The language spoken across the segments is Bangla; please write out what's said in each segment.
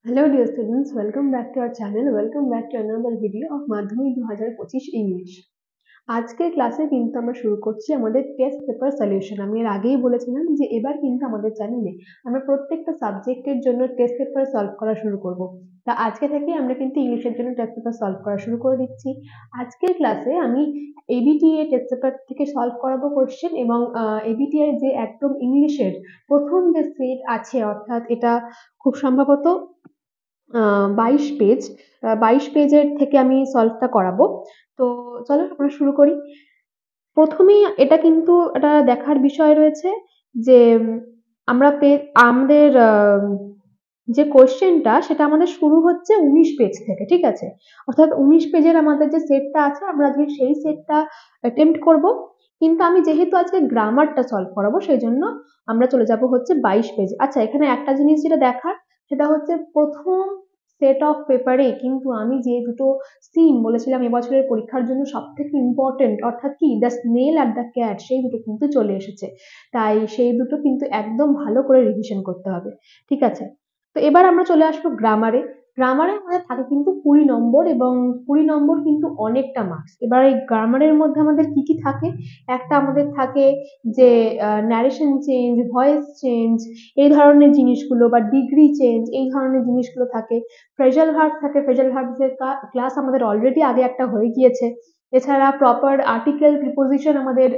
Hello dear students, welcome back to our channel. Welcome back to another video of Madhyamik 2025 English. আজকের ক্লাসে কিন্তু আমরা শুরু করছি আমাদের টেস্ট পেপার সলিউশন। আমি এর আগেই বলেছিলাম যে এবার কিন্তু আমাদের চ্যানেলে আমরা প্রত্যেকটা সাবজেক্টের জন্য টেস্ট পেপার সলভ করা শুরু করব। তা আজকে থেকে আমরা কিন্তু ইংলিশের জন্য টেস্ট পেপার সলভ করা শুরু করে দিচ্ছি। আজকের ক্লাসে আমি এবিটিএ টেস্ট পেপার থেকে সলভ করাবো কোশ্চেন এবং এবিটিএ যে একদম ইংলিশের প্রথম যে সেট আছে, অর্থাৎ এটা খুব সম্ভবত 22 পেজের থেকে আমি সলভটা করাবো। তো চলো আমরা শুরু করি। প্রথমেই এটা কিন্তু একটা দেখার বিষয় রয়েছে যে আমাদের যে কোশ্চেনটা সেটা আমাদের শুরু হচ্ছে 19 পেজ থেকে, ঠিক আছে? অর্থাৎ 19 পেজের আমাদের যে সেটটা আছে আমরা আজকে সেই সেটটা অ্যাটেম্প্ট করব। কিন্তু আমি যেহেতু আজকে গ্রামারটা সলভ করাবো সেই জন্য আমরা চলে যাব হচ্ছে 22 পেজ। আচ্ছা, এখানে একটা জিনিস যেটা দেখার সেটা হচ্ছে প্রথম সেট অফ পেপারে কিন্তু আমি যে দুটো সিন বলেছিলাম এবছরের পরীক্ষার জন্য সবথেকে ইম্পর্টেন্ট, অর্থাৎ কি the snail are the cat, সেই দুটো কিন্তু চলে এসেছে। তাই সেই দুটো কিন্তু একদম ভালো করে রিভিশন করতে হবে, ঠিক আছে? তো এবার আমরা চলে আসবো গ্রামারে। গ্রামারে আমাদের থাকে কিন্তু 20 নম্বর এবং 20 নম্বর কিন্তু অনেকটা মার্কস। এবার এই গ্রামারের মধ্যে আমাদের কি কি থাকে? একটা আমাদের থাকে যে ন্যারেশন চেঞ্জ, ভয়েস চেঞ্জ, এই ধরনের জিনিসগুলো, বা ডিগ্রি চেঞ্জ, এই ধরনের জিনিসগুলো থাকে। ফ্রেজাল ভার্ব থাকে, ফ্রেজাল ভার্বসের ক্লাস আমাদের অলরেডি আগে একটা হয়ে গিয়েছে। এছাড়া প্রপার আর্টিকেল প্রিপোজিশন আমাদের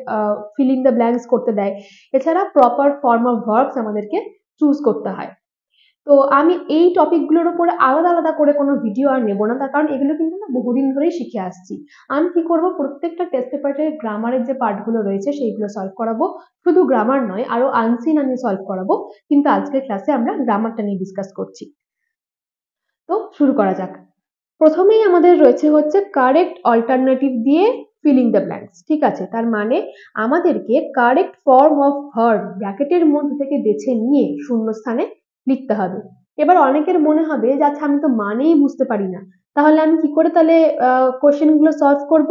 ফিল ইন দ্য ব্ল্যাঙ্কস করতে দেয়। এছাড়া প্রপার ফর্ম অফ ভার্বস আমাদেরকে চুজ করতে হয়। তো আমি এই টপিকগুলোর উপরে আলাদা আলাদা করে কোনো ভিডিও আর নেব না, তার কারণ এগুলো কিন্তু না বহুদিন ধরেই শিখে আসছি। আমি কি করব, প্রত্যেকটা টেস্ট পেপারের গ্রামারের যে পার্টগুলো রয়েছে সেইগুলো সলভ করাবো। শুধু গ্রামার নয়, আরো আনসিন আমি সলভ করাবো, কিন্তু আজকের ক্লাসে আমরা গ্রামারটা নিয়ে ডিসকাস করছি। তো শুরু করা যাক। প্রথমেই আমাদের রয়েছে হচ্ছে কারেক্ট অল্টারনেটিভ দিয়ে ফিলিং দ্য ব্ল্যাঙ্কস, ঠিক আছে? তার মানে আমাদেরকে কারেক্ট ফর্ম অফ ভার্ব ব্র্যাকেটের মধ্যে থেকে বেছে নিয়ে শূন্যস্থানে লিখতে হবে। এবার অনেকের মনে হবে যে আচ্ছা, আমি তো মানেই বুঝতে পারি না, তাহলে আমি কি করে তাহলে কোশ্চেনগুলো সলভ করব?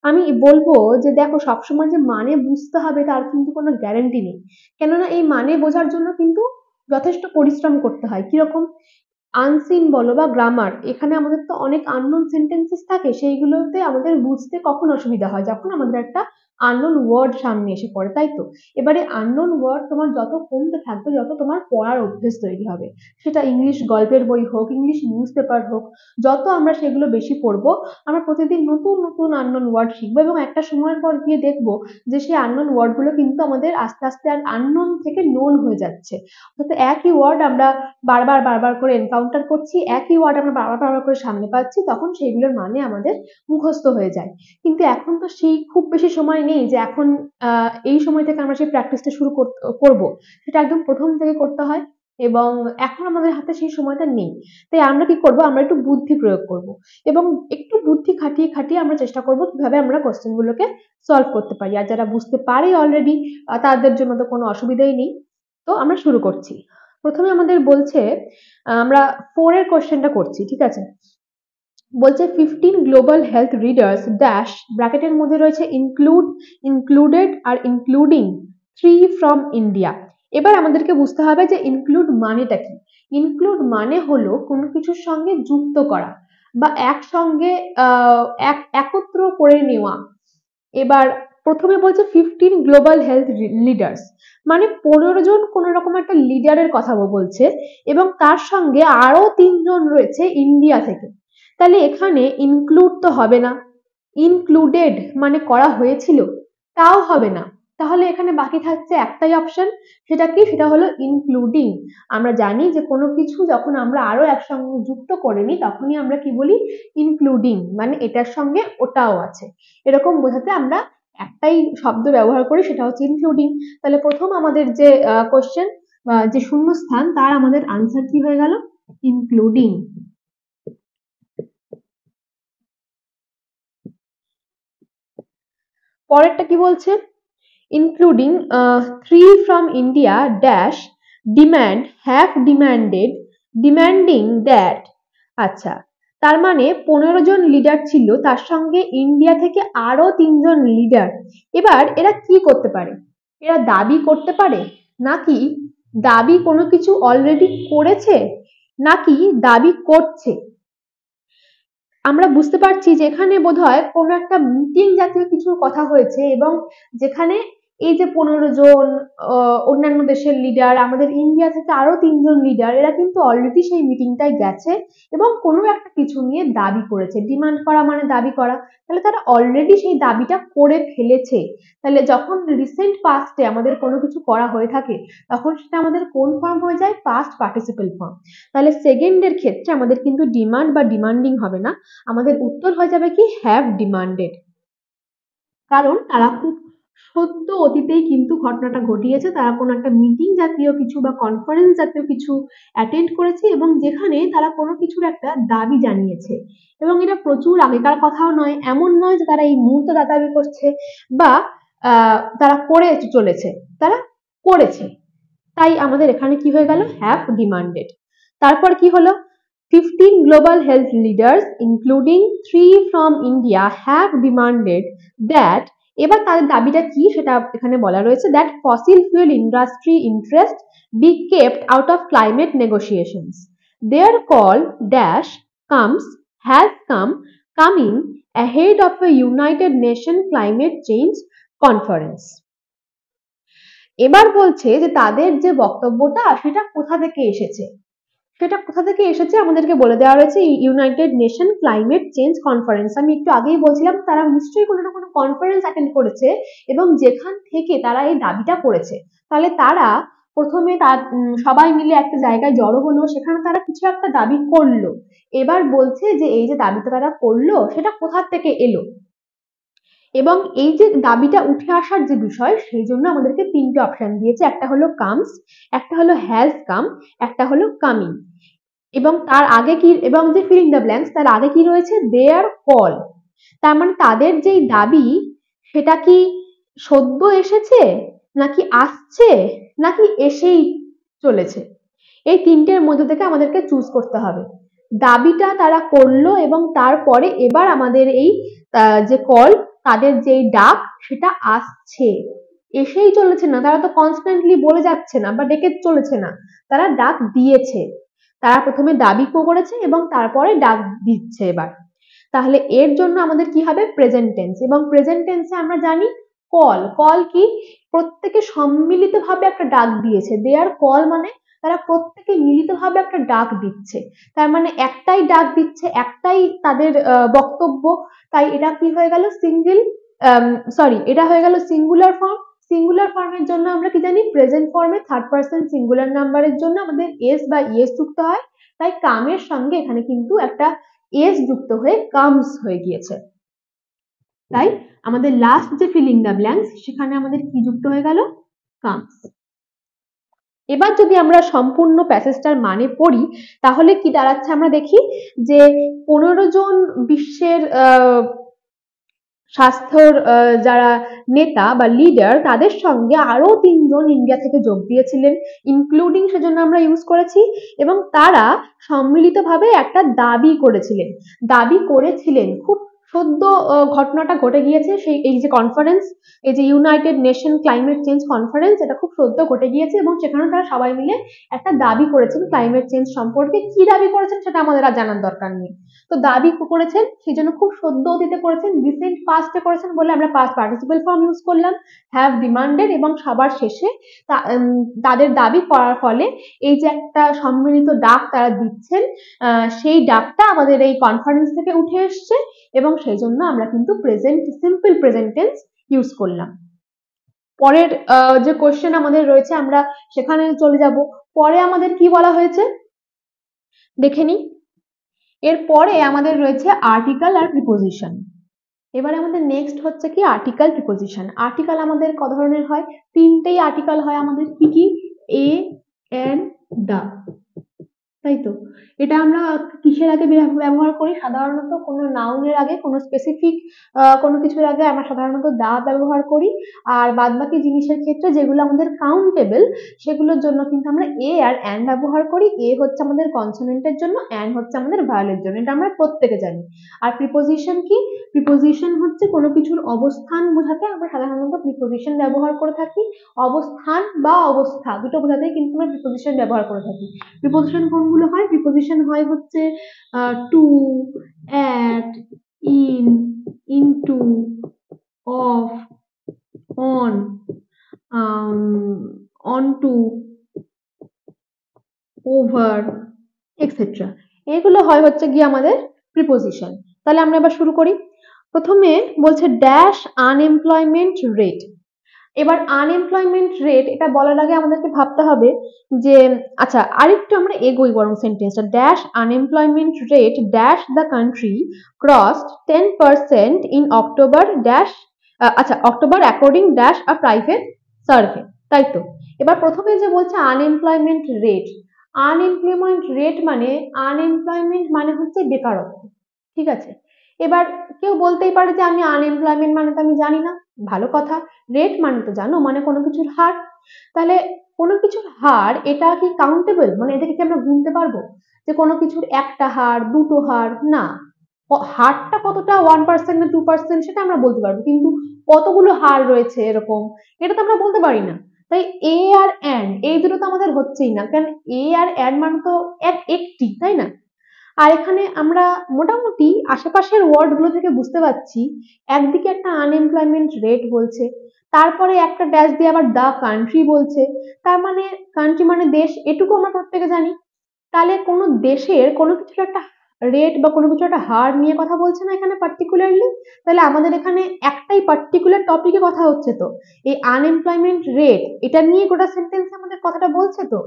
আমি বলবো যে দেখো, সবসময় যে মানে বুঝতে হবে তার কিন্তু কোনো গ্যারান্টি নেই। কেননা এই মানে বোঝার জন্য কিন্তু যথেষ্ট পরিশ্রম করতে হয়। কিরকম? আনসিন বলো বা গ্রামার, এখানে আমাদের তো অনেক আননোন সেন্টেন্সেস থাকে, সেইগুলোতে আমাদের বুঝতে কখন অসুবিধা হয়? যখন আমাদের একটা আননোন ওয়ার্ড সামনে এসে পড়ে, তাই তো? এবারে আননোন ওয়ার্ড তোমার যত কমতে থাকবে, যত তোমার পড়ার অভ্যেস তৈরি হবে। সেটা ইংলিশ গল্পের বই হোক, ইংলিশ নিউজ পেপার হোক, যত আমরা সেগুলো বেশি পড়বো, আমরা প্রতিদিন নতুন নতুন আননোন ওয়ার্ড শিখবো এবং একটা সময়ের পর গিয়ে দেখবো যে সেই আননোন ওয়ার্ডগুলো কিন্তু আমাদের আস্তে আস্তে আর আননোন থেকে নোন হয়ে যাচ্ছে। অর্থাৎ একই ওয়ার্ড আমরা বারবার বারবার করে এনকাউন্টার করছি, একই ওয়ার্ড আমরা বারবার বারবার করে সামনে পাচ্ছি, তখন সেইগুলোর মানে আমাদের মুখস্থ হয়ে যায়। কিন্তু এখন তো সেই খুব বেশি সময় নেই যে এখন এই সময় থেকে আমরা সেই প্র্যাকটিসটা শুরু করব। সেটা একদম প্রথম থেকে করতে হয় এবং এখন আমাদের হাতে সেই সময়টা নেই। তাই আমরা কি করব, আমরা একটু বুদ্ধি প্রয়োগ করব এবং একটু বুদ্ধি খাটিয়ে খাটিয়ে আমরা চেষ্টা করব কিভাবে আমরা কোশ্চেনগুলোকে সলভ করতে পারি। আর যারা বুঝতে পারে অলরেডি, তাদের জন্য তো কোনো অসুবিধাই নেই। তো আমরা শুরু করছি। প্রথমে আমাদের বলছে, আমরা 4 এর কোশ্চেনটা করছি, ঠিক আছে? বলছে 15 গ্লোবাল হেলথ রিডার্স ড্যাশ, ব্র্যাকেটের মধ্যে রয়েছে ইনক্লুডেড আর ইনক্লুডিং 3 ফ্রম ইন্ডিয়া। এবার আমাদেরকে বুঝতে হবে যে ইনক্লুড মানেটা কি। ইনক্লুড মানে হলো কোনো কিছুর সঙ্গে যুক্ত করা বা একসঙ্গে একত্র করে নেওয়া। এবার প্রথমে বলছে 15 গ্লোবাল হেলথ লিডার্স, মানে 15 জন কোন রকম একটা লিডারের কথা বলছে এবং তার সঙ্গে আরো 3 জন রয়েছে ইন্ডিয়া থেকে। তাহলে এখানে ইনক্লুড তো হবে না, ইনক্লুডেড মানে করা হয়েছিল তাও হবে না। তাহলে এখানে বাকি থাকছে একটাই অপশন, সেটা কি? সেটা হলো ইনক্লুডিং। আমরা জানি যে কোনো কিছু যখন আমরা আরো একসঙ্গে যুক্ত করে নিই তখনই আমরা কি বলি? ইনক্লুডিং, মানে এটার সঙ্গে ওটাও আছে, এরকম বোঝাতে আমরা একটাই শব্দ ব্যবহার করি, সেটা হচ্ছে ইনক্লুডিং। তাহলে প্রথম আমাদের যে কোশ্চেন, যে শূন্যস্থান, তার আমাদের আনসার কি হয়ে গেল? ইনক্লুডিং। পরেরটা কি বলছে? Including 3 from India dash demand have demanded demanding that। আচ্ছা, তার মানে 15 জন লিডার ছিল, তার সঙ্গে ইন্ডিয়া থেকে আরো 3 জন লিডার। এবার এরা কি করতে পারে? এরা দাবি করতে পারে নাকি দাবি কোনো কিছু অলরেডি করেছে, নাকি দাবি করছে। আমরা বুঝতে পারছি যে এখানে বোধহয় কোনো একটা মিটিং জাতীয় কিছুর কথা হয়েছে, এবং যেখানে এই যে 15 জন অন্যান্য দেশের লিডার, আমাদের ইন্ডিয়া থেকে আরো 3 জন লিডার, এরা কিন্তু অলরেডি সেই মিটিংটায় গেছে এবং কোনো একটা কিছু নিয়ে দাবি করেছে। ডিমান্ড করা মানে দাবি করা, তাহলে তারা অলরেডি সেই দাবিটা করে ফেলেছে। তাহলে যখন রিসেন্ট পাস্টে আমাদের কোনো কিছু করা হয়ে থাকে, তখন সেটা আমাদের কোন ফর্ম হয়ে যায়? Past participle form. তাহলে সেকেন্ডের ক্ষেত্রে আমাদের কিন্তু ডিমান্ড বা ডিমান্ডিং হবে না, আমাদের উত্তর হয়ে যাবে কি? Have demanded. কারণ তারা খুব সদ্য অতীতেই কিন্তু ঘটনাটা ঘটিয়েছে, তারা কোনো একটা মিটিং জাতীয় কিছু বা কনফারেন্স জাতীয় কিছু অ্যাটেন্ড করেছে, এবং যেখানে তারা কোনো কিছুর একটা দাবি জানিয়েছে, এবং এটা প্রচুর আগেকার কথাও নয়, এমন নয় যে তারা এই মুহূর্তে দাবি করছে বা তারা করে চলেছে, তারা করেছে। তাই আমাদের এখানে কি হয়ে গেল? Have demanded. তারপর কি হলো? 15 global health leaders including 3 from India have demanded that, এবার তাদের দাবিটা কি সেটা এখানে বলা রয়েছে, that fossil fuel industry interest be kept out of climate negotiations. Their call dash comes has come coming ahead of a United Nations climate change conference. এবার বলছে যে তাদের যে বক্তব্যটা সেটা কোথা থেকে এসেছে, সেটা কোথা থেকে এসেছে আমাদেরকে বলে দেওয়া রয়েছে, United nation climate change conference. আমি একটু আগেই বলছিলাম তারা নিশ্চয়ই কোনো না কোনো কনফারেন্স অ্যাটেন্ড করেছে এবং যেখান থেকে তারা এই দাবিটা করেছে। তাহলে তারা প্রথমে তার সবাই মিলে একটা জায়গায় জড়ো হলো, সেখানে তারা কিছু একটা দাবি করলো। এবার বলছে যে এই যে দাবিটা তারা করলো সেটা কোথা থেকে এলো, এবং এই যে দাবিটা উঠে আসার যে বিষয়, সেই জন্য আমাদেরকে 3টে অপশন দিয়েছে, একটা হলো কামস, একটা হলো হ্যাজ কাম, একটা হলো কামিং। এবং তার আগে কি, এবং যে ফিলিং দ্য ব্ল্যাঙ্কস, তার আগে কি রয়েছে? দেয়ার কল। তার মানে তাদের যেই দাবি সেটা কি সদ্য এসেছে, নাকি আসছে, নাকি এসেই চলেছে? এই 3টের মধ্যে থেকে আমাদেরকে চুজ করতে হবে। দাবিটা তারা করলো এবং তারপরে এবার আমাদের এই যে কল, তাদের যেই ডাক সেটা আসছে, এসেই চলেছে না, তারা তো কনস্ট্যান্টলি বলে যাচ্ছে না বা ডেকে চলেছে না, তারা ডাক দিয়েছে। তারা প্রথমে দাবি করেছে এবং তারপরে ডাক দিচ্ছে এবার। তাহলে এর জন্য আমাদের কি হবে? Present tense. এবং প্রেজেন্ট টেন্সে আমরা জানি কল, কল কি? প্রত্যেকে সম্মিলিতভাবে একটা ডাক দিয়েছে। দেয়ার কল মানে তারা প্রত্যেকে মিলিতভাবে একটা ডাক দিচ্ছে, তার মানে একটাই ডাক দিচ্ছে, একটাই তাদের বক্তব্য। তাই এটা কি হয়ে গেল? এটা হয়ে গেল সিঙ্গুলার ফর্ম। সিঙ্গুলার ফর্মের জন্য আমরা কি জানি? প্রেজেন্ট ফর্মে থার্ড পারসন সিঙ্গুলার নাম্বারের জন্য আমাদের এস বা ইএস যুক্ত হয়, তাই কামের সঙ্গে এখানে কিন্তু একটা এস যুক্ত হয়ে কামস হয়ে গিয়েছে। তাই আমাদের লাস্ট যে ফিলিং দ্য ব্ল্যাঙ্কস, সেখানে আমাদের কি যুক্ত হয়ে গেল? কামস। এবার যদি আমরা সম্পূর্ণ প্যাসেজটার মানে পড়ি তাহলে কি দাঁড়াচ্ছে আমরা দেখি, যে 15 জন বিশ্বের স্বাস্থ্যর যারা নেতা বা লিডার, তাদের সঙ্গে আরো 3 জন ইন্ডিয়া থেকে যোগ দিয়েছিলেন, ইনক্লুডিং সেজন্য আমরা ইউজ করেছি, এবং তারা সম্মিলিতভাবে একটা দাবি করেছিলেন খুব সদ্য ঘটনাটা ঘটে গিয়েছে, সেই এই যে কনফারেন্স, এই যে United nation climate change conference, এটা খুব সদ্য ঘটে গিয়েছে এবং সেখানে তারা সবাই মিলে একটা দাবি করেছেন ক্লাইমেট চেঞ্জ সম্পর্কে। কি দাবি করেছেন সেটা আমাদের আর জানার দরকার নেই, তো দাবি করেছেন সেই জন্য খুব সদ্য অতীতে করেছেন, রিসেন্ট পাস্টে করেছেন বলে আমরা পাস্ট পার্টিসিপল ফর্ম ইউজ করলাম, হ্যাভ ডিমান্ডেড। এবং সবার শেষে তাদের দাবি করার ফলে এই যে একটা সম্মিলিত ডাক তারা দিচ্ছেন, সেই ডাকটা আমাদের এই কনফারেন্স থেকে উঠে এসছে, এবং সেই জন্য আমরা কিন্তু সিম্পল প্রেজেন্ট টেন্স ইউজ করলাম। পরের যে কোশ্চেন আমাদের রয়েছে আমরা সেখানে চলে যাব। পরে আমাদের কি বলা হয়েছে দেখে নিই। এরপরে আমাদের রয়েছে আর্টিকেল আর প্রিপোজিশন। এবারে আমাদের নেক্সট হচ্ছে কি? Article, preposition. আর্টিকেল আমাদের ক ধরনের হয়? 3টেই আর্টিকেল হয় আমাদের। কি কি? এ, এন, দা, তাই তো। এটা আমরা কিসের আগে ব্যবহার করি? সাধারণত কোনো নাউনের আগে, কোনো স্পেসিফিক কোনো কিছুর আগে আমরা সাধারণত দা ব্যবহার করি, আর বাদবাকি জিনিসের ক্ষেত্রে যেগুলো আমাদের কাউন্টেবল সেগুলোর জন্য কিন্তু আমরা এ আর অ্যান ব্যবহার করি। এ হচ্ছে আমাদের কনসোনেন্টের জন্য, অ্যান হচ্ছে আমাদের ভায়োলের জন্য, এটা আমরা প্রত্যেকে জানি। আর প্রিপোজিশন কি? প্রিপোজিশন হচ্ছে কোনো কিছুর অবস্থান বোঝাতে আমরা সাধারণত প্রিপোজিশন ব্যবহার করে থাকি। অবস্থান বা অবস্থা দুটো বোঝাতেই কিন্তু আমরা প্রিপোজিশন ব্যবহার করে থাকি। প্রিপোজিশন কোন গুলো হয়? প্রিপোজিশন হয় হচ্ছে to, at, in, into, of, on, onto, over, etcetera. এগুলো হয় হচ্ছে গিয়ে আমাদের প্রিপোজিশন। তাহলে আমরা এবার শুরু করি। প্রথমে বলছে ড্যাশ আনএমপ্লয়মেন্ট রেট। এবার আনএমপ্লয়মেন্ট রেট এটা বলার আগে আমাদেরকে ভাবতে হবে যে আচ্ছা আরেকটু আমরা এগোই বরং সেন্টেন্সটা। Dash unemployment rate dash the country crossed 10% in October dash আচ্ছা October according dash a private survey, তাই তো? এবার প্রথমে যে বলছে আনএমপ্লয়মেন্ট রেট, আনএমপ্লয়মেন্ট রেট মানে আনএমপ্লয়মেন্ট মানে হচ্ছে বেকারত্ব, ঠিক আছে? এবার কেউ বলতেই পারে যে আমি আনএমপ্লয়মেন্ট মানে তো আমি জানি না, ভালো কথা, রেট মানে তো জানো, মানে কোনো কিছুর হার। তাহলে কোনো কিছুর হার এটা কি কাউন্টেবল, মানে এটাকে কি আমরা গুনতে পারবো যে কোনো কিছুর একটা হার, দুটো হার? না। হারটা কতটা 1% না 2% সেটা আমরা বলতে পারবো, কিন্তু কতগুলো হার রয়েছে এরকম এটা তো আমরা বলতে পারি না। তাই এ আর এন্ড এই দুটো তো আমাদের হচ্ছেই না, কারণ এ আর এন্ড মানে তো একটি, তাই না? আর এখানে আমরা মোটামুটি আশেপাশের ওয়ার্ড গুলো থেকে বুঝতে পারছি একদিকে একটা আনএমপ্লয়মেন্ট রেট বলছে, তারপরে একটা ড্যাশ দিয়ে আবার দা কান্ট্রি বলছে, তার মানে কান্ট্রি মানে দেশ, এটুকু আমরা প্রত্যেকে জানি। তাহলে কোনো দেশের কোনো কিছুর একটা রেট বা কোনো কিছু একটা হার নিয়ে কথা বলছে না এখানে পার্টিকুলারলি, তাহলে আমাদের এখানে একটাই পার্টিকুলার টপিকে কথা হচ্ছে, তো এই আনএমপ্লয়মেন্ট রেট এটা নিয়ে গোটা সেন্টেন্সে আমাদের কথাটা বলছে তো।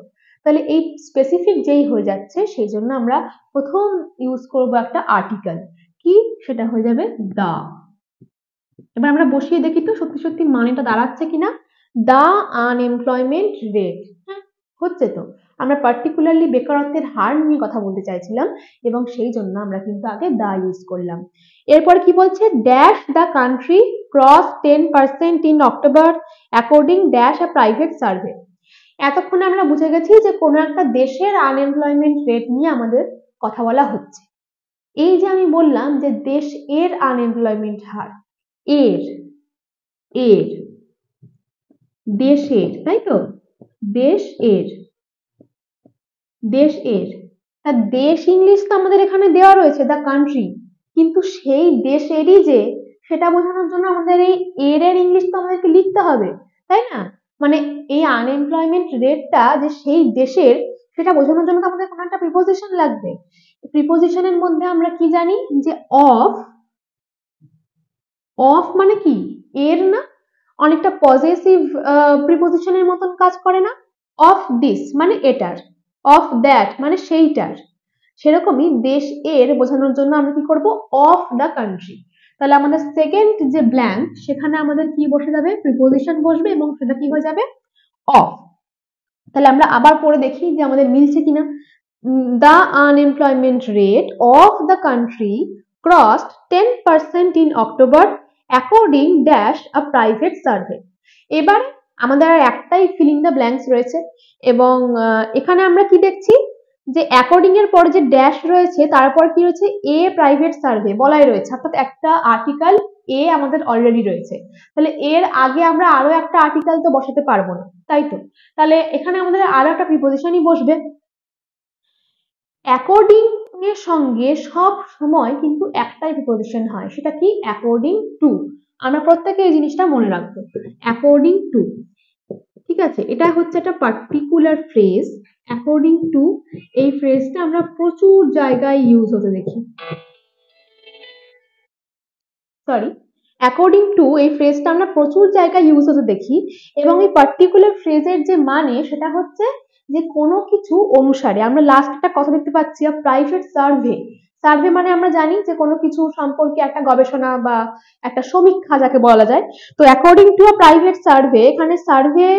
তাহলে এই স্পেসিফিক যেই হয়ে যাচ্ছে সেই জন্য আমরা প্রথম ইউজ করব একটা আর্টিকেল, কি সেটা হয়ে যাবে দা। এবার আমরা বসিয়ে দেখি তো সত্যি সত্যি মানেটা দাঁড়াচ্ছে কিনা। দা আনএমপ্লয়মেন্ট রেট, হ্যাঁ হচ্ছে তো। আমরা পার্টিকুলারলি বেকারত্বের হার নিয়ে কথা বলতে চাইছিলাম এবং সেই জন্য আমরা কিন্তু আগে দা ইউজ করলাম। এরপর কি বলছে, dash the country cross 10% in October according dash a private survey. এতক্ষণে আমরা বুঝে গেছি যে কোনো একটা দেশের আনএমপ্লয়মেন্ট রেট নিয়ে আমাদের কথা বলা হচ্ছে। এই যে আমি বললাম যে দেশ এর আনএমপ্লয়মেন্ট হার, এর এর দেশের, তাই তো? দেশ এর, দেশ এর, তা দেশ ইংলিশ তো আমাদের এখানে দেওয়া রয়েছে দ্য কান্ট্রি, কিন্তু সেই দেশেরই যে সেটা বোঝানোর জন্য আমাদের এই এর ইংলিশ তো আমাদেরকে লিখতে হবে, তাই না? মানে এই আনএমপ্লয়মেন্ট রেটটা যে সেই দেশের সেটা বোঝানোর জন্য তো আমাদের কোনো একটা প্রিপোজিশন লাগবে। প্রিপোজিশনের মধ্যে আমরা কি জানি যে অফ, অফ মানে কি এর না, অনেকটা পজেসিভ প্রিপোজিশনের মতন কাজ করে না? অফ দিস মানে এটার, অফ দ্যাট মানে সেইটার, সেরকমই দেশ এর বোঝানোর জন্য আমরা কি করব, অফ দ্য কান্ট্রি। তাহলে আমাদের সেকেন্ড যে ব্ল্যাঙ্ক সেখানে আমাদের কি বসে যাবে, প্রিপোজিশন বসবে এবং সেটা কি হয়ে যাবে, অফ। তাহলে আমরা আবার পড়ে দেখি যে আমাদের মিলছে কিনা। The unemployment rate of the country crossed 10% in October according dash a private survey. এবার আমাদের আর একটাই ফিলিং দ্য ব্ল্যাঙ্কস রয়েছে এবং এখানে আমরা কি দেখছি যে অ্যাকর্ডিং এর পর যে ড্যাশ রয়েছে তারপর কি রয়েছে, এ প্রাইভেট সার্ভে বলাই রয়েছে, অর্থাৎ একটা আর্টিকেল এ আমাদের অলরেডি রয়েছে। তাহলে এর আগে আমরা আরো একটা আর্টিকেল তো বসাতে পারবো না, তাই তো? তাহলে এখানে আমাদের আরো একটা প্রিপোজিশনই বসবে। অ্যাকর্ডিং এর সঙ্গে সব সময় কিন্তু একটাই প্রিপোজিশন হয়, সেটা কি, অ্যাকর্ডিং টু। আমরা প্রত্যেকে এই জিনিসটা মনে রাখবো, অ্যাকর্ডিং টু, ঠিক আছে? এটা হচ্ছে একটা পার্টিকুলার ফ্রেজ, অ্যাকর্ডিং টু। এই ফ্রেজটা আমরা প্রচুর জায়গায় ইউজ হতে দেখি, সরি, অ্যাকর্ডিং টু এই ফ্রেজটা আমরা প্রচুর জায়গায় ইউজ হতে দেখি এবং এই পার্টিকুলার ফ্রেজের যে মানে সেটা হচ্ছে যে কোনো কিছু অনুসারে। আমরা লাস্ট একটা কথা দেখতে পাচ্ছি, প্রাইভেট সার্ভে। সার্ভে মানে আমরা জানি যে কোনো কিছু সম্পর্কে একটা গবেষণা বা একটা সমীক্ষা যাকে বলা যায়। তো according to a private survey, এখানে সার্ভে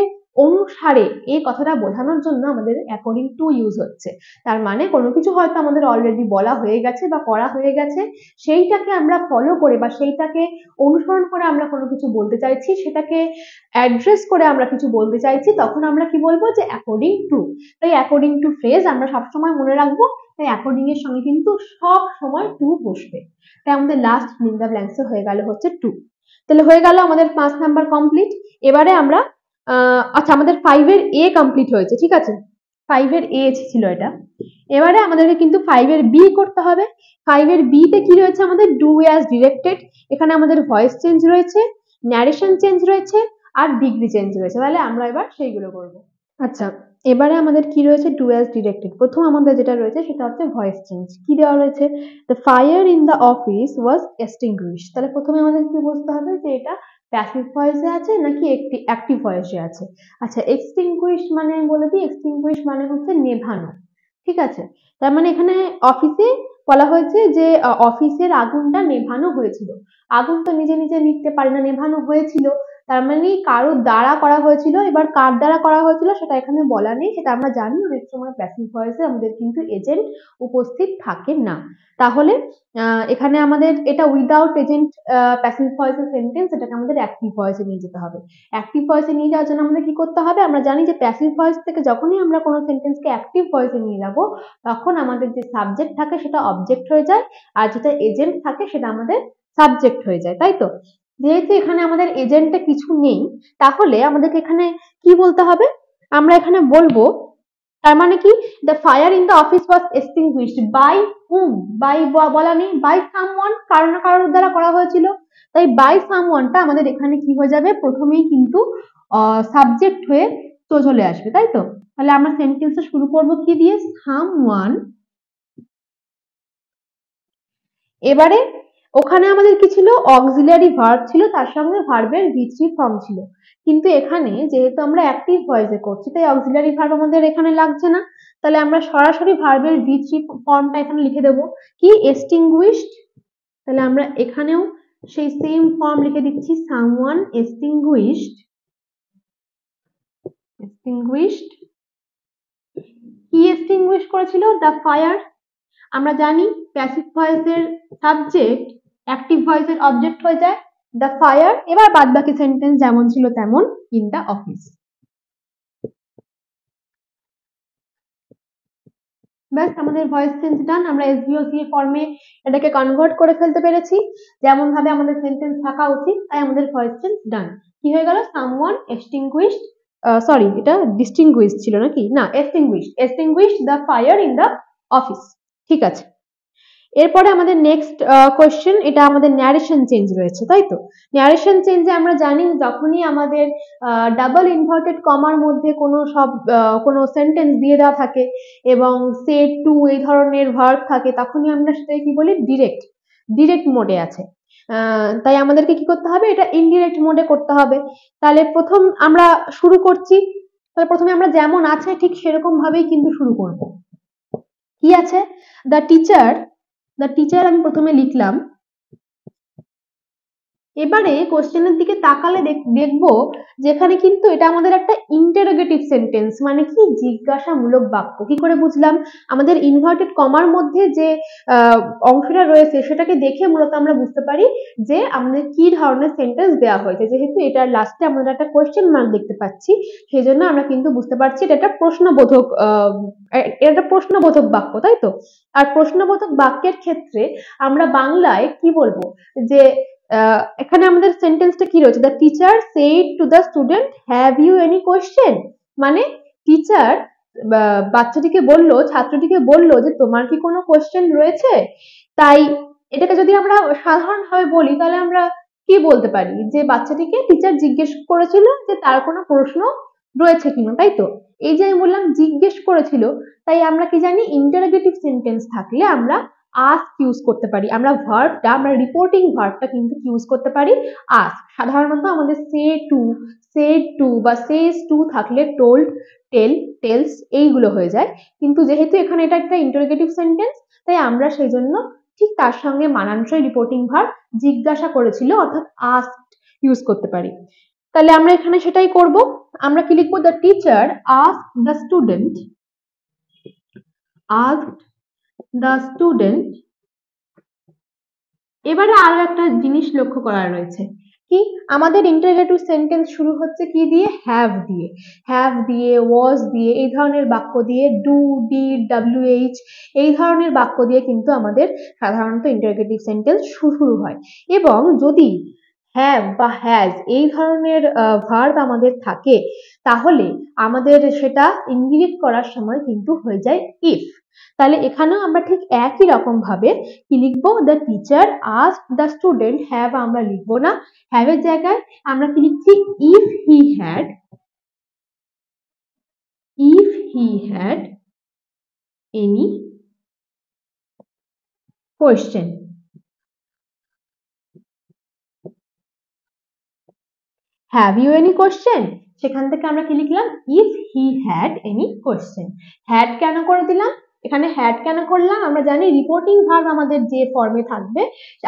অনুসারে এই কথাটা বোঝানোর জন্য আমাদের অ্যাকর্ডিং টু ইউজ হচ্ছে। তার মানে কোনো কিছু হয়তো আমাদের অলরেডি বলা হয়ে গেছে বা করা হয়ে গেছে, সেইটাকে আমরা ফলো করে বা সেইটাকে অনুসরণ করে আমরা কোনো কিছু বলতে চাইছি, সেটাকে অ্যাড্রেস করে আমরা কিছু বলতে চাইছি, তখন আমরা কি বলবো, যে অ্যাকর্ডিং টু। তাই অ্যাকর্ডিং টু ফ্রেজ আমরা সবসময় মনে রাখবো, তাই অ্যাকর্ডিং এর সঙ্গে কিন্তু সব সময় টু বসবে। তাই আমাদের লাস্ট ফিল দ্য ব্ল্যাঙ্কস হয়ে গেল হচ্ছে টু। তাহলে হয়ে গেল আমাদের 5 নাম্বার কমপ্লিট। এবারে আমরা আচ্ছা আমাদের 5 এর এ কমপ্লিট হয়েছে, ঠিক আছে? 5 এর এ ছিল এটা। এবারে আমাদেরকে কিন্তু 5 এর বি করতে হবে। 5 এর বি তে কি রয়েছে আমাদের, ডু অ্যাজ ডিরেক্টেড। এখানে আমাদের ভয়েস চেঞ্জ রয়েছে, ন্যারেশন চেঞ্জ রয়েছে, আর ডিগ্রি চেঞ্জ রয়েছে। তাহলে আমরা এবার সেইগুলো করব। আচ্ছা, এবারে আমাদের কি রয়েছে, ডু অ্যাজ ডিরেক্টেড। প্রথম আমাদের যেটা রয়েছে সেটা হচ্ছে ভয়েস চেঞ্জ। কি দেওয়া রয়েছে, the fire in the office was extinguished. তাহলে প্রথমে আমাদের কি বুঝতে হবে যে এটা প্যাসিভ ভয়েসে আছে নাকি একটি অ্যাক্টিভ ভয়েসে আছে। আচ্ছা, এক্সটিংগুইশড মানে আমি বলে দিই, এক্সটিংগুইশড মানে হচ্ছে নেভানো। ঠিক আছে, তার মানে এখানে অফিসে বলা হয়েছে যে অফিসের আগুনটা নেভানো হয়েছিল। আগুন তো নিজে নিজে নিভতে পারে না, নেভানো হয়েছিল, তার মানে কারোর দ্বারা করা হয়েছিল। এবার কার দ্বারা করা হয়েছিল সেটা এখানে বলা নেই, সেটা আমরা জানি অনেক সময় প্যাসিভ ভয়েসে আমাদের কিন্তু এজেন্ট উপস্থিত থাকে না। তাহলে এখানে আমাদের এটা উইদাউট এজেন্ট প্যাসিভ ভয়েসের সেন্টেন্স, এটাকে আমাদের অ্যাক্টিভ ভয়েসে নিয়ে যেতে হবে। অ্যাক্টিভ ভয়েসে নিয়ে যাওয়ার জন্য আমাদের কি করতে হবে, আমরা জানি যে প্যাসিভ ভয়েস থেকে যখনই আমরা কোনো সেন্টেন্সকে অ্যাক্টিভ ভয়েসে নিয়ে যাব, তখন আমাদের যে সাবজেক্ট থাকে সেটা অবজেক্ট হয়ে যায়, আর যেটা এজেন্ট থাকে সেটা আমাদের সাবজেক্ট হয়ে যায়, তাই তো। যেহেতু এখানে আমাদের এজেন্টে কিছু নেই, তাহলে আমাদেরকে এখানে কি বলতে হবে, আমরা এখানে বলবো, তার মানে কি, the fire in the office was extinguished by whom. By বলা নেই, বাই সামওয়ান, কারো না কারোর দ্বারা করা হয়েছিল। তাই বাই সামওয়ানটা আমাদের এখানে কি হয়ে যাবে, প্রথমেই কিন্তু সাবজেক্ট হয়ে চলে আসবে, তাই তো। তাহলে আমরা সেন্টেন্সটা শুরু করব কি দিয়ে, সামওয়ান। এবারে ওখানে আমাদের কি ছিল, অক্সিলারি ভার্ব ছিল, তার সঙ্গে ভার্বের ভি3 ফর্ম ছিল। কিন্তু এখানে যেহেতু আমরা অ্যাক্টিভ ভয়েসে করছি, তাই অক্সিলারি ভার্ব আমাদের এখানে লাগছে না। তাহলে আমরা সরাসরি ভার্বের ভি3 ফর্মটা এখানে লিখে দেব, কি, এক্সটিংগুইশড। তাহলে আমরা এখানেও সেই সেম ফর্ম লিখে দিচ্ছি, সামওয়ান এক্সটিংগুইশড। এক্সটিংগুইশড, কি এক্সটিংগুইশ করেছিল, দ্য ফায়ার। আমরা জানি প্যাসিভ ভয়েসের সাবজেক্ট অ্যাক্টিভ ভয়েসের অবজেক্ট হয়ে যায়, দ্য ফায়ার। এবার বাদ বাকি সেন্টেন্স যেমন ছিল তেমন, ইন দ্য অফিস। ব্যাস, আমাদের ভয়েস চেঞ্জ ডান। আমরা এসভিওসি ফর্মে এটাকে কনভার্ট করে ফেলতে পেরেছি, যেমন ভাবে আমাদের সেন্টেন্স থাকা উচিত, তাই আমাদের ভয়েস চেঞ্জ ডান। কি হয়ে গেল, সামওয়ান এক্সটিংগুইশড, সরি এটা ডিস্টিংগুইশড ছিল নাকি, না extinguished the fire in the office. ঠিক আছে, এরপরে আমাদের নেক্সট কোয়েশ্চেন, এটা আমাদের ন্যারেশন চেঞ্জ রয়েছে, তাই তো। ন্যারেশন চেঞ্জে আমরা জানি যখনই আমাদের ডাবল ইনভার্টেড কমার মধ্যে কোনো সেন্টেন্স দিয়ে দেওয়া থাকে এবং সে টু এই ধরনের ভার্ব থাকে, তখনই আমরা সেটাকে কি বলি, ডিরেক্ট মোডে আছে। তাই আমাদেরকে কি করতে হবে, এটা ইনডিরেক্ট মোডে করতে হবে। তাহলে প্রথম আমরা শুরু করছি, তাহলে প্রথমে আমরা যেমন আছে ঠিক সেরকম ভাবেই কিন্তু শুরু করব। কি আছে, দ্য টিচার আমি প্রথমে লিখলাম। এবারে কোশ্চেনের দিকে তাকালে দেখবো যেখানে কিন্তু এটা আমাদের একটা ইন্টারোগেটিভ সেন্টেন্স, মানে কি, জিজ্ঞাসামূলক বাক্য। কি করে বুঝলাম, আমাদের ইনভার্টেড কমার মধ্যে যে অংশটা রয়েছে সেটাকে দেখে মূলত আমরা বুঝতে পারি যে আমাদের কি ধরনের সেন্টেন্স দেওয়া হয়েছে। যেহেতু এটার লাস্টে আমরা একটা কোয়েশ্চেন মার্ক দেখতে পাচ্ছি, সেই জন্য আমরা কিন্তু বুঝতে পারছি এটা একটা প্রশ্নবোধক বাক্য, তাই তো। আর প্রশ্নবোধক বাক্যের ক্ষেত্রে আমরা বাংলায় কি বলবো, যে এখানে আমাদের সেন্টেন্সটা কি রয়েছে, the teacher said to the student, have you any question. মানে টিচার ছাত্রটিকে বললো যে তোমার কি কোনো কোয়েশ্চেন রয়েছে। তাই এটাকে যদি আমরা সাধারণভাবে বলি, তাহলে আমরা কি বলতে পারি, যে বাচ্চাটিকে টিচার জিজ্ঞেস করেছিল যে তার কোনো প্রশ্ন রয়েছে কিনা, তাই তো। এই যে আমি বললাম জিজ্ঞেস করেছিল, তাই আমরা কি জানি, ইন্টারোগেটিভ সেন্টেন্স থাকলে আমরা আস্ক ইউজ করতে পারি। আমরা রিপোর্টিং ভার্বটা কিন্তু ইউজ করতে পারি আস্ক। সাধারণত আমাদের সেড টু বা সেজ টু থাকলে টোল্ড, টেলস এইগুলো হয়ে যায়। কিন্তু যেহেতু এখানে এটা একটা ইন্টারোগেটিভ সেন্টেন্স, তাই আমরা সেই জন্য ঠিক তার সঙ্গে মানানসই রিপোর্টিং ভার্ব জিজ্ঞাসা করেছিল অর্থাৎ আস্কড ইউজ করতে পারি। তাহলে আমরা এখানে সেটাই করব। আমরা কি লিখবো, the teacher asked the student. এবারে আরো একটা জিনিস লক্ষ্য করার রয়েছে, কি, আমাদের ইন্টারোগেটিভ সেন্টেন্স শুরু হচ্ছে কি দিয়ে, হ্যাভ দিয়ে ওয়াজ দিয়ে, এই ধরনের বাক্য দিয়ে, ডু, ডিড, ডব্লিউএইচ এই ধরনের বাক্য দিয়ে কিন্তু আমাদের সাধারণত ইন্টারোগেটিভ সেন্টেন্স শুরু হয়। এবং যদি হ্যাভ বা হ্যাজ এই ধরনের ভার্ব আমাদের থাকে, তাহলে আমাদের সেটা ইন্ডিকেট করার সময় কিন্তু হয়ে যায় ইফ। তাহলে এখানেও আমরা ঠিক একই রকম ভাবে কি লিখবো, the teacher asked the student, have আমরা লিখবো না, হ্যাভ এর জায়গায় আমরা কি লিখছি, if he had, if he had any question, have you any question, সেখান থেকে আমরা কি লিখলাম, if he had any question। had কেন করে দিলাম, এখানে had কেন করলাম, আমরা জানি রিপোর্টিং ভার্ব আমাদের যে ফর্মে থাকবে,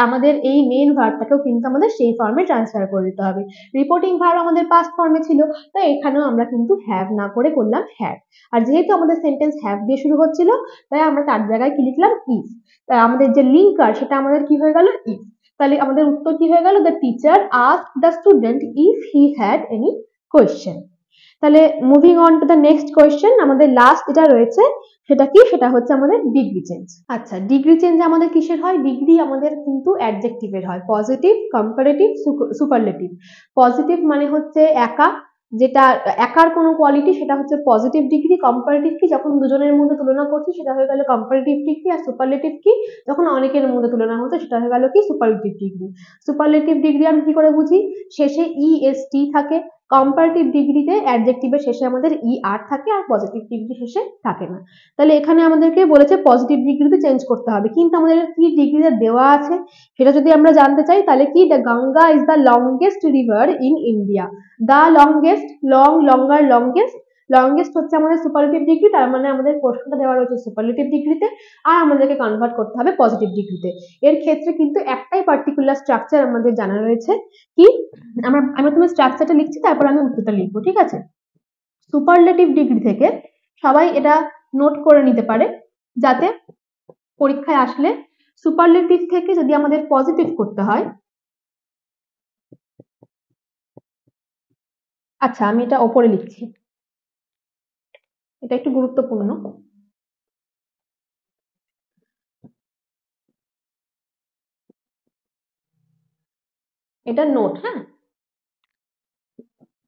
আমাদের এই মেইন ভার্বটাকেও কিন্তু আমাদের সেই ফর্মে ট্রান্সফার করে দিতে হবে। রিপোর্টিং ভার্ব আমাদের পাস্ট ফর্মে ছিল, তাই এখানেও আমরা কিন্তু হ্যাভ না করে করলাম হ্যাড। আর যেহেতু আমাদের সেন্টেন্স হ্যাভ দিয়ে শুরু হচ্ছিল, তাই আমরা তার জায়গায় কি লিখলাম, ইফ। তাই আমাদের যে লিঙ্কার সেটা আমাদের কি হয়ে গেল, ইফ। তাহলে আমাদের উত্তর কি হয়ে গেল, the teacher asked the student if he had any question. তাহলে moving on to the next question, আমাদের লাস্ট যেটা রয়েছে সেটা কি, সেটা হচ্ছে আমাদের ডিগ্রি চেঞ্জ। আচ্ছা, ডিগ্রি চেঞ্জ আমাদের কিসের হয়, ডিগ্রি আমাদের কিন্তু অ্যাডজেক্টিভের হয়, পজিটিভ, কম্পারেটিভ, সুপারলেটিভ। পজিটিভ মানে হচ্ছে একা, যেটা একার কোনো কোয়ালিটি সেটা হচ্ছে পজিটিভ ডিগ্রি। কম্পারেটিভ কি, যখন দুজনের মধ্যে তুলনা করছি সেটা হয়ে গেল কম্পারেটিভ ডিগ্রি। আর সুপারলেটিভ কি, যখন অনেকের মধ্যে তুলনা হচ্ছে সেটা হয়ে গেল কি, সুপারলেটিভ ডিগ্রি। সুপারলেটিভ ডিগ্রি আমরা কি করে বুঝি, শেষে ইএসটি থাকে। কম্পারেটিভ ডিগ্রিতে অ্যাডজেক্টিভের শেষে আমাদের আর থাকে, আর পজিটিভ ডিগ্রি শেষে থাকে না। তাহলে এখানে আমাদেরকে বলেছে পজিটিভ ডিগ্রিতে চেঞ্জ করতে হবে, কিন্তু আমাদের কি ডিগ্রিতে দেওয়া আছে সেটা যদি আমরা জানতে চাই, তাহলে কি, the Ganga is the longest river in India. The longest, long, longer, longest. Longest হচ্ছে আমাদের সুপারলেটিভ ডিগ্রি, তার মানে আমাদের প্রশ্নটা দেওয়া রয়েছে সুপারলেটিভ ডিগ্রিতে, আর আমাদেরকে কনভার্ট করতে হবে পজিটিভ ডিগ্রিতে। এর ক্ষেত্রে কিন্তু একটাই পার্টিকুলার স্ট্রাকচার আমাদের জানা রয়েছে, কি, আমি তোমার স্ট্রাকচারটা লিখছি, তারপর আমি উত্তরটা লিখবো, ঠিক আছে। সুপারলেটিভ ডিগ্রি থেকে সবাই এটা নোট করে নিতে পারে, যাতে পরীক্ষায় আসলে সুপারলেটিভ থেকে যদি আমাদের পজিটিভ করতে হয়, আচ্ছা আমি এটা ওপরে লিখছি, এটা একটু গুরুত্বপূর্ণ। এটা নোট, হ্যাঁ,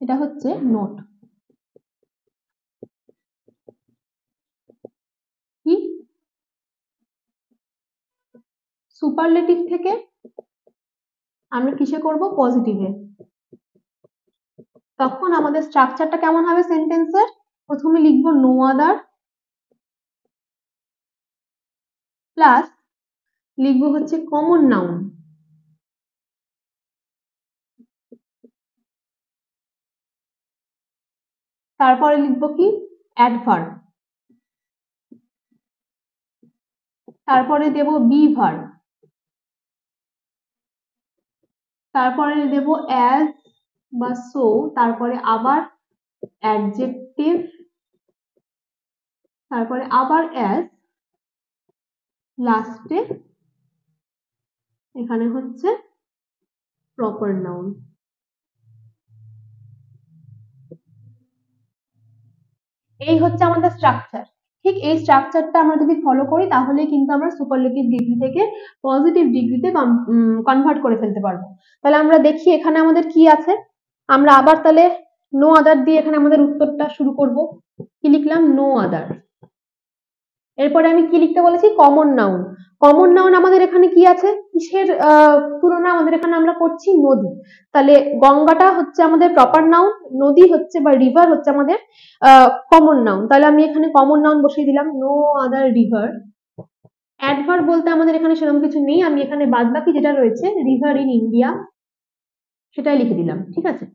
এটা হচ্ছে নোট। কি, সুপারলেটিভ থেকে আমরা কিসে করব, পজিটিভে। তখন আমাদের স্ট্রাকচারটা কেমন হবে সেন্টেন্সের, প্রথমে লিখবো নো আদার, প্লাস লিখবো হচ্ছে কমন নাউন, তারপরে লিখবো কি, অ্যাডভার্ব, তারপরে দেব বি ভার্ব, তারপরে দেব অ্যাজ বা সো, তারপরে আবার অ্যাডজেক্টিভ, তারপরে আবার অ্যাজ, লাস্টে এখানে হচ্ছে প্রপার নাউন। এই হচ্ছে আমাদের স্ট্রাকচার। ঠিক এই স্ট্রাকচারটা আমরা যদি ফলো করি, তাহলে কিন্তু আমরা সুপারলেটিভ ডিগ্রি থেকে পজিটিভ ডিগ্রিতে কনভার্ট করে ফেলতে পারবো। তাহলে আমরা দেখি এখানে আমাদের কি আছে, আমরা আবার তাহলে নো আদার দিয়ে এখানে আমাদের উত্তরটা শুরু করব। কি লিখলাম, নো আদার। এরপরে আমি কি লিখতে বলেছি, কমন নাউন। কমন নাউন আমাদের এখানে কি আছে, কিসের তুলনা আমাদের এখানে আমরা করছি, নদী। তাহলে গঙ্গাটা হচ্ছে আমাদের প্রপার নাউন, নদী হচ্ছে বা রিভার হচ্ছে আমাদের কমন নাউন। তাহলে আমি এখানে কমন নাউন বসিয়ে দিলাম, নো আদার রিভার। অ্যাডভার্ব বলতে আমাদের এখানে সেরকম কিছু নেই, আমি এখানে বাদ বাকি যেটা রয়েছে, রিভার ইন ইন্ডিয়া, সেটাই লিখে দিলাম, ঠিক আছে।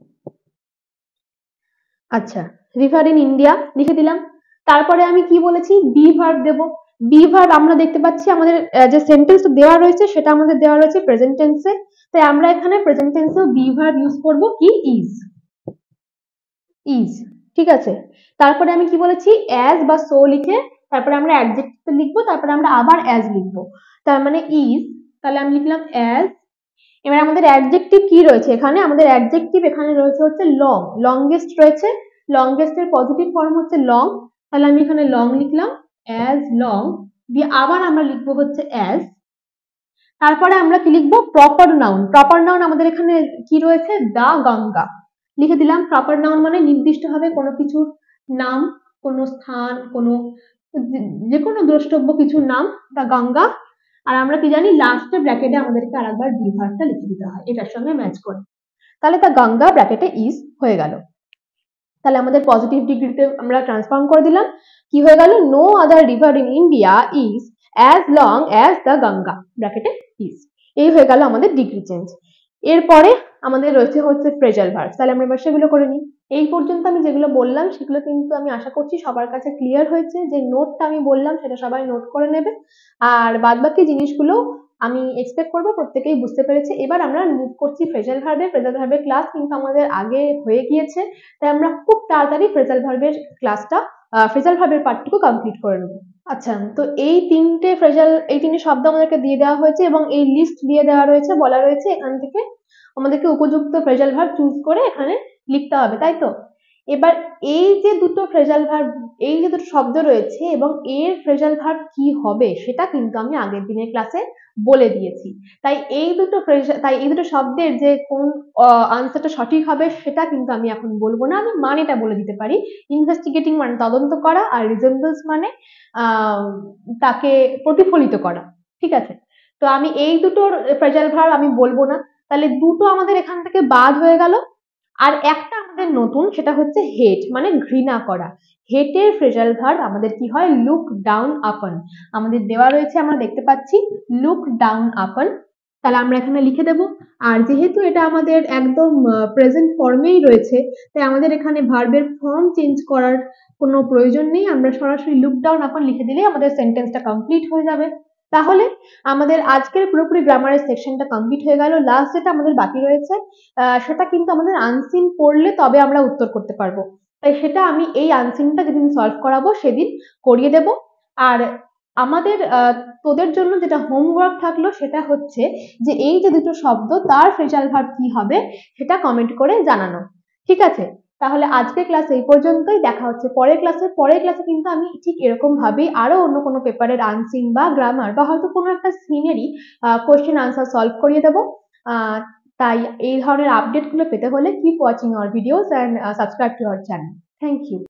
আচ্ছা, রিভার ইন ইন্ডিয়া লিখে দিলাম। তারপরে আমি কি বলেছি, বি ভার্ব দেব। বি ভার্ব আমরা দেখতে পাচ্ছি আমাদের যে সেন্টেন্স দেওয়া রয়েছে সেটা আমাদের দেওয়া রয়েছে প্রেজেন্ট টেন্সে, তাই আমরা এখানে প্রেজেন্ট টেন্সেও বি ভার্ব ইউজ করব, কি, ইজ। ইজ, ঠিক আছে। তারপরে আমি কি বলেছি, অ্যাজ বা সো লিখে তারপরে আমরা অ্যাডজেক্টিভ লিখবো, তারপরে আমরা আবার অ্যাজ লিখবো, তার মানে ইজ। তাহলে আমি লিখলাম অ্যাজ। এবার আমাদের অ্যাডজেক্টিভ কি রয়েছে এখানে, আমাদের অ্যাডজেক্টিভ এখানে রয়েছে হচ্ছে লং, লংগেস্ট রয়েছে। লংগেস্ট এর পজিটিভ ফর্ম হচ্ছে লং, তাহলে আমি এখানে লং লিখলাম, অ্যাজ লং, দিয়ে আবার আমরা লিখবো হচ্ছে অ্যাজ। তারপরে আমরা কি লিখবো, প্রপার নাউন। প্রপার নাউন আমাদের এখানে কি রয়েছে, দা গঙ্গা লিখে দিলাম। প্রপার নাউন মানে নির্দিষ্টভাবে কোনো কিছুর নাম, কোনো স্থান, কোনো যে কোনো দ্রষ্টব্য কিছুর নাম, দা গঙ্গা। আর আমরা কি জানি, লাস্টে ব্র্যাকেটে আমাদেরকে আরেকবার ভার্বটা লিখে দিতে হয় এটার সঙ্গে ম্যাচ করে। তাহলে দা গঙ্গা ব্র্যাকেটে ইজ হয়ে গেল। তাহলে আমাদের পজিটিভ ডিগ্রিতে আমরা ট্রান্সফর্ম করে দিলাম। কি হয়ে গেল, no other river in India is as long as the Ganga ব্র্যাকেটে ইজ। এই হয়ে গেল আমাদের ডিগ্রি চেঞ্জ। এরপরে আমাদের রয়েছে হচ্ছে ফ্রেজাল ভার্ব। তাহলে আমরা এবার সেগুলো করে নিই। এই পর্যন্ত আমি যেগুলো বললাম সেগুলো কিন্তু আমি আশা করছি সবার কাছে ক্লিয়ার হয়েছে। যে নোটটা আমি বললাম সেটা সবাই নোট করে নেবে, আর বাদবাকি জিনিসগুলো আমি এক্সপেক্ট করবো প্রত্যেকেই বুঝতে পেরেছে। এবার আমরা মুভ করছি ফ্রেজাল ভার্বে। ফ্রেজাল ভার্বের ক্লাস কিন্তু আমাদের আগে হয়ে গিয়েছে, তাই আমরা খুব তাড়াতাড়ি ফ্রেজাল ভার্বের ক্লাসটা, ফ্রেজাল ভার্বের পার্টটুকু কমপ্লিট করে নেব। আচ্ছা, তো এই তিনটে শব্দ আমাদেরকে দিয়ে দেওয়া হয়েছে এবং এই লিস্ট দিয়ে দেওয়া রয়েছে, বলা রয়েছে এখান থেকে আমাদেরকে উপযুক্ত ফ্রেজাল ভার্ব চুজ করে এখানে লিখতে হবে, তাই তো? এবার এই যে দুটো ফ্রেজাল ভার্ব, এই যে দুটো শব্দ রয়েছে এবং এর ফ্রেজাল ভার্ব কি হবে সেটা কিন্তু আমি আগের দিনের ক্লাসে বলে দিয়েছি। তাই এই দুটো শব্দের যে কোন আনসারটা সঠিক হবে সেটা কিন্তু আমি এখন বলবো না, আমি মানেটা বলে দিতে পারি। ইনভেস্টিগেটিং মানে তদন্ত করা, আর রিজেম্বলস মানে তাকে প্রতিফলিত করা, ঠিক আছে? তো আমি এই দুটোর ফ্রেজাল ভার্ব আমি বলবো না, তাহলে দুটো আমাদের এখান থেকে বাদ হয়ে গেল। আর একটা আমাদের নতুন, সেটা হচ্ছে হেট মানে ঘৃণা করা। হেটের ফ্রেজাল ভার্ব আমাদের কি হয়, লুক ডাউন আপন। আমাদের দেওয়া রয়েছে, আমরা দেখতে পাচ্ছি লুক ডাউন আপন। তাহলে আমরা এখানে লিখে দেব। আর যেহেতু এটা আমাদের একদম প্রেজেন্ট ফর্মেই রয়েছে, তাই আমাদের এখানে ভার্বের ফর্ম চেঞ্জ করার কোনো প্রয়োজন নেই। আমরা সরাসরি লুক ডাউন আপন লিখে দিলেই আমাদের সেন্টেন্সটা কমপ্লিট হয়ে যাবে। তাহলে আমাদের আজকের পুরোপুরি গ্রামারের সেকশনটা কমপ্লিট হয়ে গেল। লাস্ট যেটা আমাদের বাকি রয়েছে সেটা কিন্তু আমাদের আনসিন পড়লে তবে আমরা উত্তর করতে পারবো। তাই সেটা আমি এই আনসিনটা যেদিন সলভ করাবো সেদিন করিয়ে দেব। আর আমাদের তোদের জন্য যেটা হোমওয়ার্ক থাকলো সেটা হচ্ছে যে এই যে দুটো শব্দ তার ফ্রেজাল ভার্ব কি হবে সেটা কমেন্ট করে জানানো, ঠিক আছে? তাহলে আজকের ক্লাস এই পর্যন্তই। দেখা হচ্ছে পরের ক্লাসে। পরের ক্লাসে কিন্তু আমি ঠিক এরকম ভাবেই আরো অন্য কোনো পেপারের আনসিন বা গ্রামার বা হয়তো কোনো একটা সিনেরই কোশ্চেন আনসার সলভ করিয়ে দেবো। তাই এই ধরনের আপডেটগুলো পেতে হলে keep watching our videos and subscribe to our channel. Thank you.